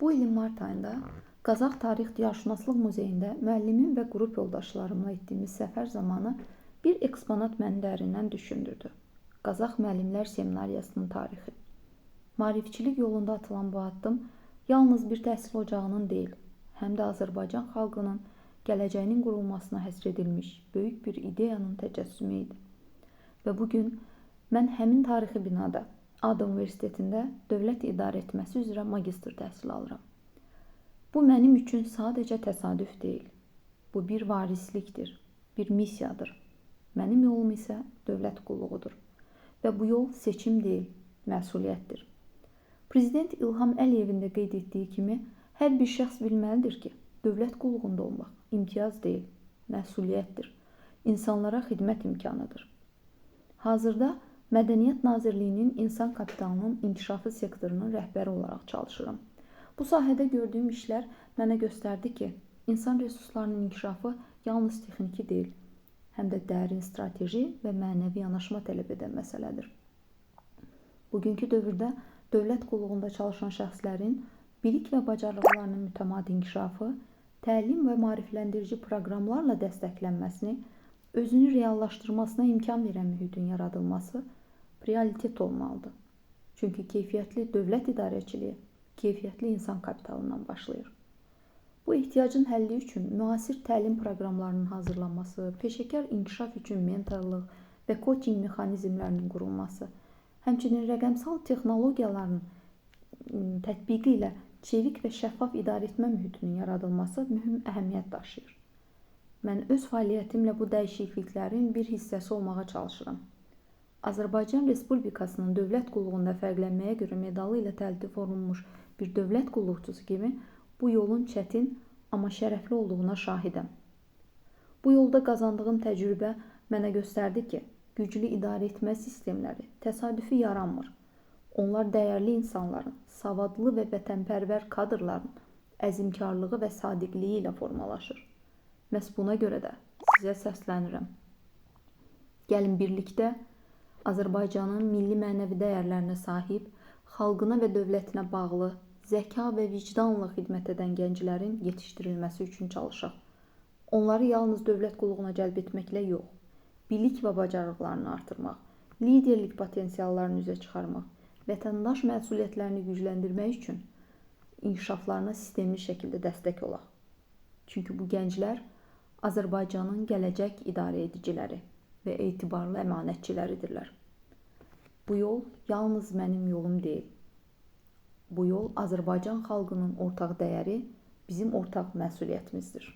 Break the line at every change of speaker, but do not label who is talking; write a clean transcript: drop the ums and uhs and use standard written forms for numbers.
Bu ilin mart ayında Qazax Tarix Diyarşünaslıq Muzeyində müəllimim və qrup yoldaşlarımla etdiyimiz səfər zamanı bir eksponat məni dərindən düşündürdü. Qazax müəllimlər seminariyasının tarixi. Maarifçilik yolunda atılan bu addım yalnız bir təhsil ocağının deyil, həm də Azərbaycan xalqının gələcəyinin qurulmasına həsr edilmiş böyük bir ideyanın təcəssümü idi. Və bugün mən həmin tarixi binada, ADA Universitetində dövlət idarəetməsi üzrə magistr təhsili alıram. Bu mənim üçün sadəcə təsadüf deyil. Bu bir varislikdir, bir missiyadır. Mənim yolum isə dövlət qulluğudur. Və bu yol seçim deyil, məsuliyyətdir. Prezident İlham Əliyevin də qeyd etdiyi kimi, hər bir şəxs bilməlidir ki, dövlət qulluğunda olmaq imtiyaz deyil, məsuliyyətdir. İnsanlara xidmət imkanıdır. Hazırda Mədəniyyət Nazirliyinin İnsan Kapitalının İnkişafı sektorunun rəhbəri olaraq çalışıram. Bu sahədə gördüyüm işlər mənə göstərdi ki, insan resurslarının inkişafı yalnız texniki deyil, həm də dərin strateji və mənəvi yanaşma tələb edən məsələdir. Bugünkü dövrdə dövlət qulluğunda çalışan şəxslərin bilik və bacarıqlarının mütəmadi inkişafı, təlim və maarifləndirici proqramlarla dəstəklənməsini, özünü reallaşdırmasına imkan verən mühitin yaradılması prioritet olmalıdır. Çünki keyfiyyətli dövlət idarəçiliyi keyfiyyətli insan kapitalından başlayır. Bu ehtiyacın həlli üçün müasir təlim proqramlarının hazırlanması, peşəkar inkişaf üçün mentorluq və coaching mexanizmlərinin qurulması, həmçinin rəqəmsal texnologiyaların tətbiqi ilə çevik və şəffaf idarəetmə mühitinin yaradılması mühüm əhəmiyyət daşıyır. Mən öz fəaliyyətimlə bu dəyişikliklərin bir hissəsi olmağa çalışıram. Azərbaycan Respublikasının dövlət qulluğunda fərqlənməyə görə medalı ilə təltif olunmuş bir dövlət qulluqçusu kimi bu yolun çətin, amma şərəfli olduğuna şahidəm. Bu yolda qazandığım təcrübə mənə göstərdi ki, güclü idarəetmə sistemləri təsadüfi yaranmır. Onlar dəyərli insanların, savadlı və vətənpərvər kadrların əzmkarlığı və sadiqliyi ilə formalaşır. Məhz buna görə də sizə səslənirəm. Gəlin birlikdə Azərbaycanın milli mənəvi dəyərlərinə sahib, xalqına və dövlətinə bağlı, zəka və vicdanla xidmət edən gənclərin yetişdirilməsi üçün çalışaq. Onları yalnız dövlət qulluğuna cəlb etməklə yox, bilik və bacarıqlarını artırmaq, liderlik potensiallarını üzə çıxarmaq, vətəndaş məsuliyyətlərini gücləndirmək üçün inkişaflarına sistemli şəkildə dəstək olaq. Çünki bu gənclər Azərbaycanın gələcək idarə ediciləri və etibarlı əmanətçiləridirlər. Bu yol yalnız mənim yolum deyil. Bu yol Azərbaycan xalqının ortaq dəyəri, bizim ortaq məsuliyyətimizdir.